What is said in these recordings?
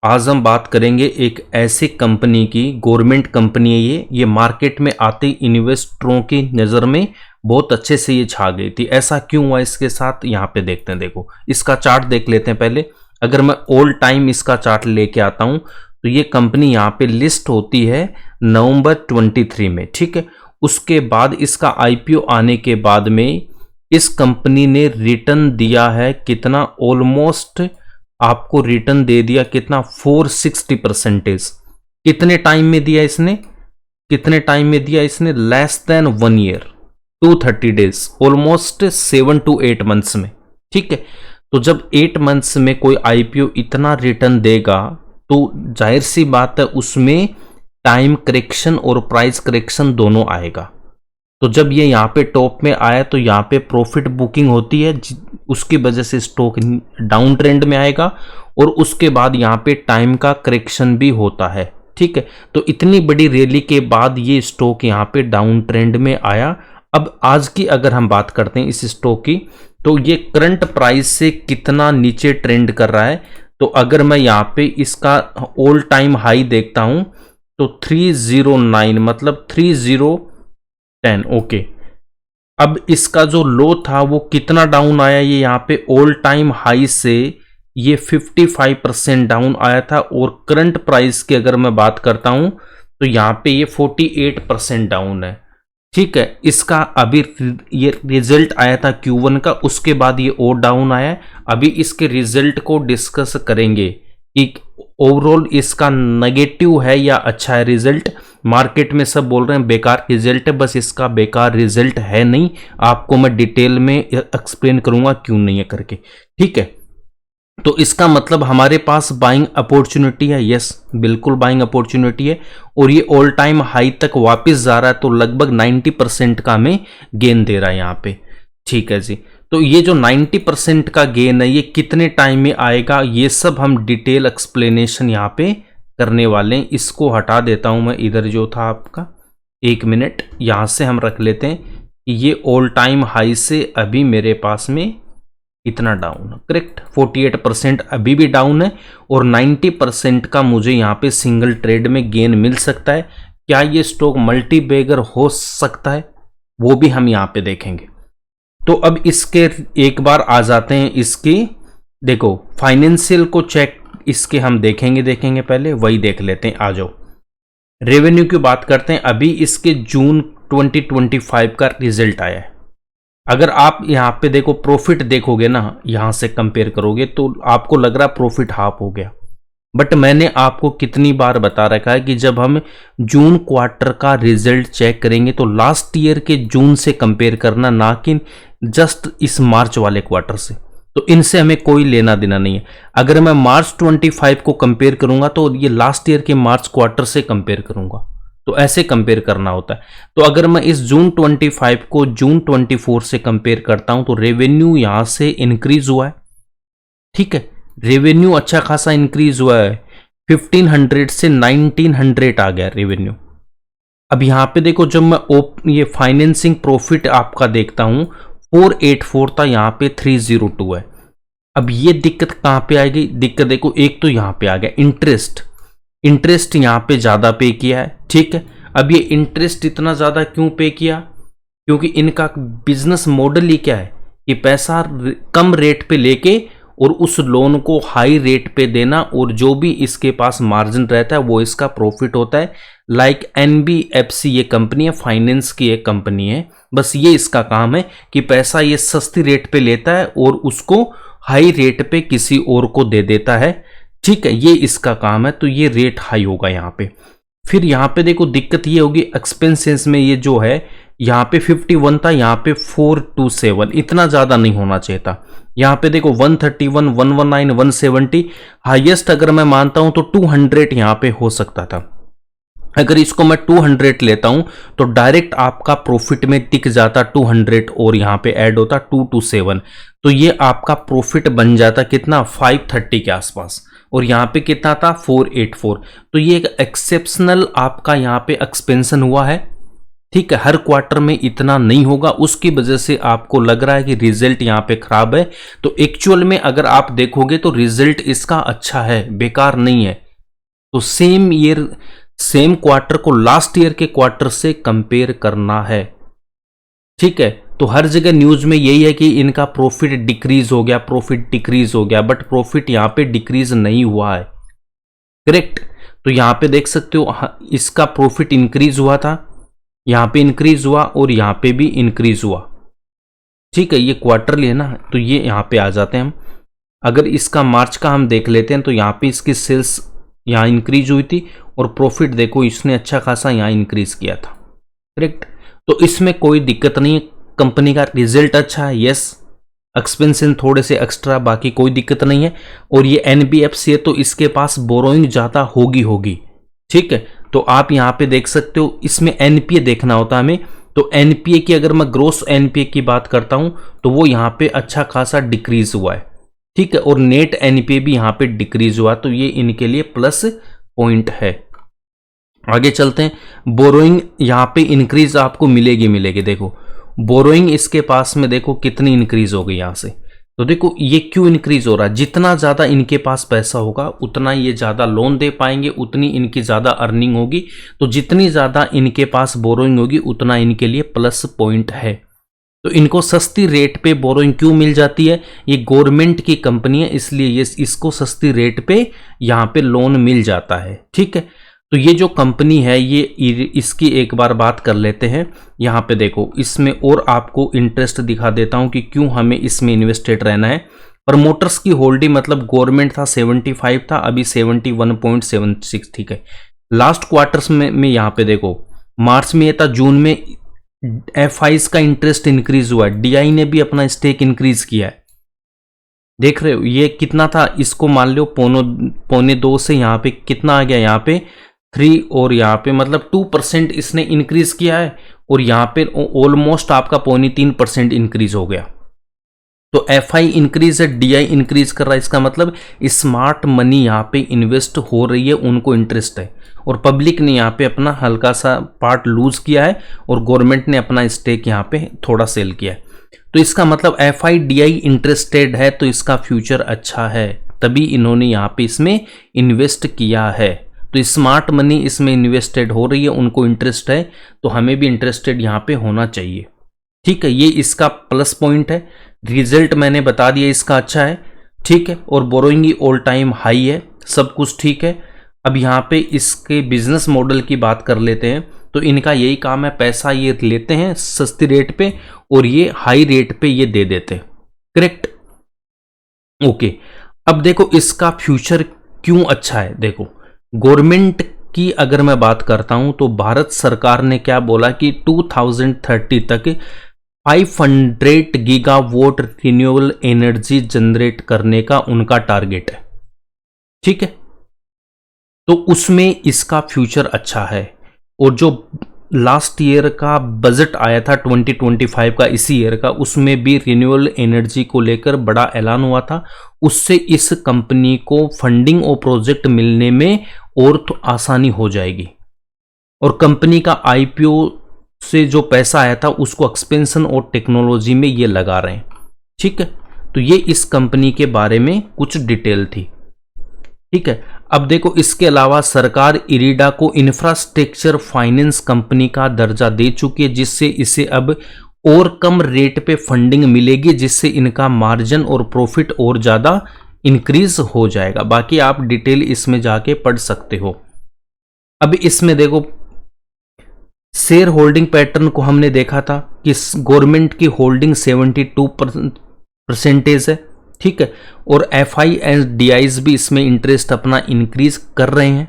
आज हम बात करेंगे एक ऐसी कंपनी की, गवर्नमेंट कंपनी है ये मार्केट में आते ही इन्वेस्टरों की नज़र में बहुत अच्छे से ये छा गई थी। ऐसा क्यों हुआ इसके साथ, यहाँ पे देखते हैं। देखो इसका चार्ट देख लेते हैं पहले। अगर मैं ऑल टाइम इसका चार्ट लेके आता हूँ तो ये कंपनी यहाँ पे लिस्ट होती है नवंबर 23 में, ठीक है। उसके बाद इसका आईपीओ आने के बाद में इस कंपनी ने रिटर्न दिया है कितना, ऑलमोस्ट आपको रिटर्न दे दिया कितना, 460%। कितने टाइम में दिया इसने, कितने टाइम में दिया इसने, less than 1 year, 230 days, almost 7 to 8 months में, ठीक है। तो जब 8 मंथ्स में कोई आईपीओ इतना रिटर्न देगा तो जाहिर सी बात है उसमें टाइम करेक्शन और प्राइस करेक्शन दोनों आएगा। तो जब ये यहाँ पे टॉप में आया तो यहाँ पे प्रॉफिट बुकिंग होती है, उसकी वजह से स्टॉक डाउन ट्रेंड में आएगा और उसके बाद यहाँ पे टाइम का करेक्शन भी होता है, ठीक है। तो इतनी बड़ी रैली के बाद ये स्टॉक यहाँ पे डाउन ट्रेंड में आया। अब आज की अगर हम बात करते हैं इस स्टॉक की, तो ये करंट प्राइस से कितना नीचे ट्रेंड कर रहा है। तो अगर मैं यहाँ पे इसका ऑल टाइम हाई देखता हूं तो 309, मतलब 3010, ओके। अब इसका जो लो था वो कितना डाउन आया, ये यहाँ पे ऑल टाइम हाई से ये 55% डाउन आया था। और करंट प्राइस की अगर मैं बात करता हूं तो यहाँ पे ये 48% डाउन है, ठीक है। इसका अभी ये रिजल्ट आया था Q1 का, उसके बाद ये और डाउन आया है। अभी इसके रिजल्ट को डिस्कस करेंगे कि ओवरऑल इसका नेगेटिव है या अच्छा है रिजल्ट। मार्केट में सब बोल रहे हैं बेकार रिजल्ट है, बस इसका बेकार रिजल्ट है नहीं। आपको मैं डिटेल में एक्सप्लेन करूंगा क्यों नहीं है करके, ठीक है। तो इसका मतलब हमारे पास बाइंग अपॉर्चुनिटी है, यस बिल्कुल बाइंग अपॉर्चुनिटी है। और ये ऑल टाइम हाई तक वापस जा रहा है, तो लगभग 90% का हमें गेन दे रहा है यहाँ पे, ठीक है जी। तो ये जो 90% का गेन है ये कितने टाइम में आएगा, ये सब हम डिटेल एक्सप्लेनेशन यहाँ पे करने वाले हैं। इसको हटा देता हूं मैं, इधर जो था आपका, 1 मिनट यहाँ से हम रख लेते हैं कि ये ऑल टाइम हाई से अभी मेरे पास में इतना डाउन है, करेक्ट। 48% अभी भी डाउन है और 90% का मुझे यहाँ पे सिंगल ट्रेड में गेन मिल सकता है। क्या ये स्टॉक मल्टी बैगर हो सकता है, वो भी हम यहाँ पे देखेंगे। तो अब इसके एक बार आ जाते हैं इसकी, देखो फाइनेंशियल को चेक इसके हम देखेंगे पहले वही देख लेते हैं। आ जाओ रेवेन्यू की बात करते हैं। अभी इसके जून 2025 का रिजल्ट आया है। अगर आप यहाँ पे देखो प्रॉफिट देखोगे ना, यहाँ से कंपेयर करोगे तो आपको लग रहा प्रॉफिट हाफ हो गया। बट मैंने आपको कितनी बार बता रखा है कि जब हम जून क्वार्टर का रिजल्ट चेक करेंगे तो लास्ट ईयर के जून से कंपेयर करना, ना कि जस्ट इस मार्च वाले क्वार्टर से। तो इनसे हमें कोई लेना देना नहीं है। अगर मैं मार्च 25 को कंपेयर करूंगा तो ये लास्ट ईयर के मार्च क्वार्टर से कंपेयर करूंगा, तो ऐसे कंपेयर करना होता है। तो अगर मैं इस जून 25 को जून 24 से कंपेयर करता हूं तो रेवेन्यू यहां से इंक्रीज हुआ है, ठीक है। रेवेन्यू अच्छा खासा इंक्रीज हुआ है, 1500 से 1900 आ गया रेवेन्यू। अब यहां पे देखो जब मैं ये फाइनेंसिंग प्रॉफिट आपका देखता हूं 484 था, यहां पे 302 है। अब ये दिक्कत कहां पे आएगी, दिक्कत देखो एक तो यहां पे आ गया इंटरेस्ट यहां पे ज्यादा पे किया है, ठीक है। अब ये इंटरेस्ट इतना ज्यादा क्यों पे किया, क्योंकि इनका बिजनेस मॉडल ही क्या है कि पैसा कम रेट पे लेके और उस लोन को हाई रेट पे देना, और जो भी इसके पास मार्जिन रहता है वो इसका प्रॉफिट होता है। लाइक NBFC ये कंपनी है, फाइनेंस की एक कंपनी है, बस ये इसका काम है कि पैसा ये सस्ती रेट पे लेता है और उसको हाई रेट पे किसी और को दे देता है, ठीक है। ये इसका काम है, तो ये रेट हाई होगा यहाँ पे। फिर यहाँ पे देखो दिक्कत ये होगी एक्सपेंसेस में, ये जो है यहाँ पे 51 था, यहाँ पे 427, इतना ज्यादा नहीं होना चाहिए था। यहाँ पे देखो 131, 119, 170, हाईएस्ट अगर मैं मानता हूं तो 200 यहाँ पे हो सकता था। अगर इसको मैं 200 लेता हूं तो डायरेक्ट आपका प्रॉफिट में टिक जाता 200 और यहाँ पे ऐड होता 227, तो ये आपका प्रॉफिट बन जाता कितना, 530 के आसपास। और यहाँ पे कितना था, 484। तो ये एक एक्सेप्शनल आपका यहाँ पे एक्सपेंशन हुआ है, ठीक है, हर क्वार्टर में इतना नहीं होगा, उसकी वजह से आपको लग रहा है कि रिजल्ट यहाँ पे खराब है। तो एक्चुअल में अगर आप देखोगे तो रिजल्ट इसका अच्छा है, बेकार नहीं है। तो सेम ईयर सेम क्वार्टर को लास्ट ईयर के क्वार्टर से कंपेयर करना है। ठीक है, तो हर जगह न्यूज में यही है कि इनका प्रॉफिट डिक्रीज हो गया, प्रॉफिट डिक्रीज हो गया, बट प्रॉफिट यहां पे डिक्रीज नहीं हुआ है। करेक्ट, तो यहां पे देख सकते हो इसका प्रॉफिट इंक्रीज हुआ था, यहां पे इंक्रीज हुआ और यहां पे भी इंक्रीज हुआ। ठीक है, ये क्वार्टरली है ना, तो ये यहां पे आ जाते हैं हम। अगर इसका मार्च का हम देख लेते हैं तो यहां पे इसकी सेल्स यहां इंक्रीज हुई थी और प्रॉफिट देखो इसने अच्छा खासा यहां इंक्रीज किया था। करेक्ट, तो इसमें कोई दिक्कत नहीं है, कंपनी का रिजल्ट अच्छा है, यस, एक्सपेंशन थोड़े से एक्स्ट्रा, बाकी कोई दिक्कत नहीं है। और ये एनबीएफसी है तो इसके पास बोरोइंग ज्यादा होगी। ठीक है, तो आप यहां पे देख सकते हो, इसमें एनपीए देखना होता है हमें। तो एनपीए की अगर मैं ग्रोस एनपीए की बात करता हूं तो वो यहां पे अच्छा खासा डिक्रीज हुआ है। ठीक है, और नेट एनपीए भी यहां पे डिक्रीज हुआ, तो ये इनके लिए प्लस पॉइंट है। आगे चलते हैं, बोरोइंग यहां पे इंक्रीज आपको मिलेगी। देखो बोरोइंग इसके पास में देखो कितनी इंक्रीज हो गई यहां से। तो देखो ये क्यों इंक्रीज हो रहा है, जितना ज्यादा इनके पास पैसा होगा उतना ये ज्यादा लोन दे पाएंगे, उतनी इनकी ज्यादा अर्निंग होगी। तो जितनी ज्यादा इनके पास बोरोइंग होगी उतना इनके लिए प्लस पॉइंट है। तो इनको सस्ती रेट पे बोरोइंग क्यों मिल जाती है, ये गवर्नमेंट की कंपनी है इसलिए ये इसको सस्ती रेट पे यहाँ पे लोन मिल जाता है। ठीक है, तो ये जो कंपनी है ये इसकी एक बार बात कर लेते हैं। यहाँ पे देखो इसमें और आपको इंटरेस्ट दिखा देता हूं कि क्यों हमें इसमें इन्वेस्टेड रहना है। प्रमोटर्स की होल्डिंग मतलब गवर्नमेंट था 75 था, अभी 71.76। ठीक है, लास्ट क्वार्टर्स में यहाँ पे देखो मार्च में ये था, जून में एफआईज का इंटरेस्ट इंक्रीज हुआ है, डीआई ने भी अपना स्टेक इंक्रीज किया है। देख रहे हो ये कितना था, इसको मान लो 1.25 से यहाँ पे कितना आ गया, यहाँ पे 3 और यहाँ पे मतलब 2% इसने इंक्रीज किया है और यहाँ पे ऑलमोस्ट आपका 0.3% इंक्रीज हो गया। तो एफआई इंक्रीज है, डीआई इंक्रीज कर रहा है, इसका मतलब स्मार्ट मनी यहाँ पे इन्वेस्ट हो रही है, उनको इंटरेस्ट है। और पब्लिक ने यहाँ पे अपना हल्का सा पार्ट लूज किया है और गवर्नमेंट ने अपना स्टेक यहाँ पे थोड़ा सेल किया है। तो इसका मतलब एफआई डीआई इंटरेस्टेड है तो इसका फ्यूचर अच्छा है, तभी इन्होंने यहाँ पे इसमें इन्वेस्ट किया है। तो स्मार्ट मनी इसमें इन्वेस्टेड हो रही है, उनको इंटरेस्ट है, तो हमें भी इंटरेस्टेड यहाँ पे होना चाहिए। ठीक है, ये इसका प्लस पॉइंट है। रिजल्ट मैंने बता दिया इसका अच्छा है। ठीक है, और बोरोइंग ऑल टाइम हाई है, सब कुछ ठीक है। अब यहाँ पे इसके बिजनेस मॉडल की बात कर लेते हैं। तो इनका यही काम है, पैसा ये लेते हैं सस्ती रेट पे और ये हाई रेट पे ये दे देते हैं। Correct, okay. अब देखो इसका फ्यूचर क्यों अच्छा है। देखो गवर्नमेंट की अगर मैं बात करता हूं तो भारत सरकार ने क्या बोला कि 2030 तक 500 गीगावाट रिन्यूएबल एनर्जी जनरेट करने का उनका टारगेट है। ठीक है, तो उसमें इसका फ्यूचर अच्छा है। और जो लास्ट ईयर का बजट आया था 2025 का, इसी ईयर का, उसमें भी रिन्यूएबल एनर्जी को लेकर बड़ा ऐलान हुआ था। उससे इस कंपनी को फंडिंग और प्रोजेक्ट मिलने में और तो आसानी हो जाएगी। और कंपनी का आईपीओ से जो पैसा आया था उसको एक्सपेंशन और टेक्नोलॉजी में ये लगा रहे हैं। ठीक है, तो ये इस कंपनी के बारे में कुछ डिटेल थी। ठीक है, अब देखो इसके अलावा सरकार इरिडा को इंफ्रास्ट्रक्चर फाइनेंस कंपनी का दर्जा दे चुकी है, जिससे इसे अब और कम रेट पे फंडिंग मिलेगी, जिससे इनका मार्जिन और प्रॉफिट और ज्यादा इंक्रीज हो जाएगा। बाकी आप डिटेल इसमें जाके पढ़ सकते हो। अब इसमें देखो शेयर होल्डिंग पैटर्न को हमने देखा था कि गवर्नमेंट की होल्डिंग 72% है। ठीक है, और एफआई एंड डीआईज भी इसमें इंटरेस्ट अपना इंक्रीज कर रहे हैं।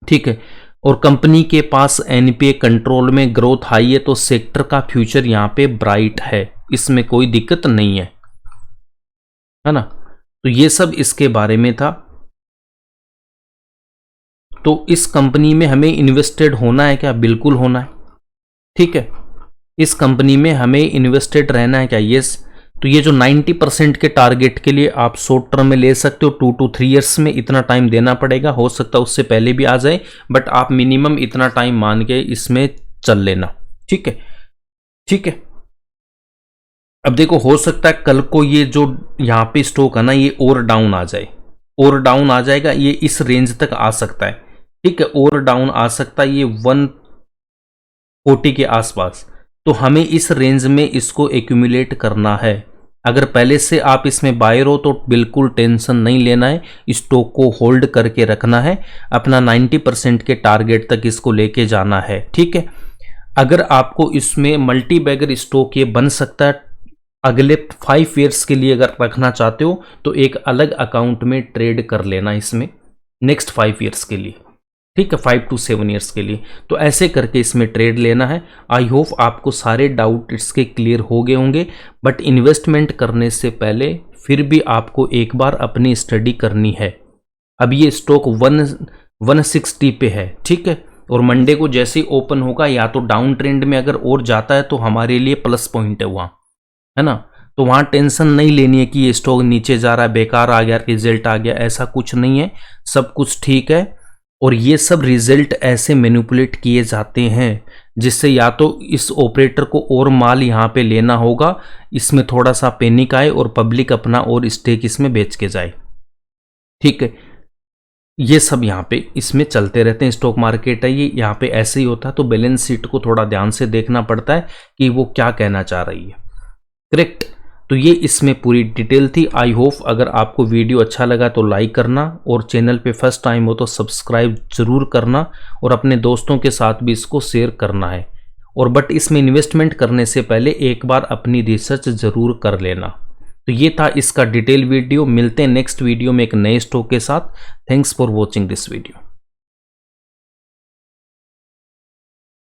ठीक है, और कंपनी के पास एनपीए कंट्रोल में ग्रोथ हाई है, तो सेक्टर का फ्यूचर यहां पे ब्राइट है, इसमें कोई दिक्कत नहीं है ना। तो ये सब इसके बारे में था। तो इस कंपनी में हमें इन्वेस्टेड होना है क्या? बिल्कुल होना है। ठीक है, इस कंपनी में हमें इन्वेस्टेड रहना है क्या? यस। तो ये जो 90% के टारगेट के लिए आप शॉर्ट टर्म में ले सकते हो, 2 to 3 ईयर्स में इतना टाइम देना पड़ेगा, हो सकता है उससे पहले भी आ जाए, बट आप मिनिमम इतना टाइम मान के इसमें चल लेना। ठीक है, ठीक है। अब देखो, हो सकता है कल को ये जो यहाँ पे स्टॉक है ना, ये और डाउन आ जाए, और डाउन आ जाएगा, ये इस रेंज तक आ सकता है। ठीक है, और डाउन आ सकता है ये 140 के आसपास। तो हमें इस रेंज में इसको एक्यूमुलेट करना है। अगर पहले से आप इसमें बायर हो तो बिल्कुल टेंशन नहीं लेना है, स्टॉक को होल्ड करके रखना है, अपना 90% के टारगेट तक इसको लेके जाना है। ठीक है, अगर आपको इसमें मल्टी बैगर स्टॉक ये बन सकता है, अगले 5 ईयर्स के लिए अगर रखना चाहते हो तो एक अलग अकाउंट में ट्रेड कर लेना इसमें नेक्स्ट 5 ईयर्स के लिए। ठीक है, 5 to 7 ईयर्स के लिए, तो ऐसे करके इसमें ट्रेड लेना है। आई होप आपको सारे डाउट इसके क्लियर हो गए होंगे। बट इन्वेस्टमेंट करने से पहले फिर भी आपको एक बार अपनी स्टडी करनी है। अब ये स्टॉक 160 पे है। ठीक है, और मंडे को जैसे ही ओपन होगा, या तो डाउन ट्रेंड में अगर और जाता है तो हमारे लिए प्लस पॉइंट है वहाँ, है ना। तो वहाँ टेंशन नहीं लेनी है कि ये स्टॉक नीचे जा रहा है, बेकार आ गया, रिजल्ट आ गया, ऐसा कुछ नहीं है, सब कुछ ठीक है। और ये सब रिजल्ट ऐसे मैनिपुलेट किए जाते हैं जिससे या तो इस ऑपरेटर को और माल यहाँ पे लेना होगा, इसमें थोड़ा सा पैनिक आए और पब्लिक अपना और स्टेक इसमें बेच के जाए। ठीक है, ये सब यहाँ पे इसमें चलते रहते हैं। स्टॉक मार्केट है ये, यहाँ पे ऐसे ही होता है। तो बैलेंस शीट को थोड़ा ध्यान से देखना पड़ता है कि वो क्या कहना चाह रही है। करेक्ट, तो ये इसमें पूरी डिटेल थी। आई होप अगर आपको वीडियो अच्छा लगा तो लाइक करना, और चैनल पे फर्स्ट टाइम हो तो सब्सक्राइब जरूर करना, और अपने दोस्तों के साथ भी इसको शेयर करना है। और बट इसमें इन्वेस्टमेंट करने से पहले एक बार अपनी रिसर्च जरूर कर लेना। तो ये था इसका डिटेल वीडियो। मिलते हैं नेक्स्ट वीडियो में एक नए स्टॉक के साथ। Thanks for watching this video.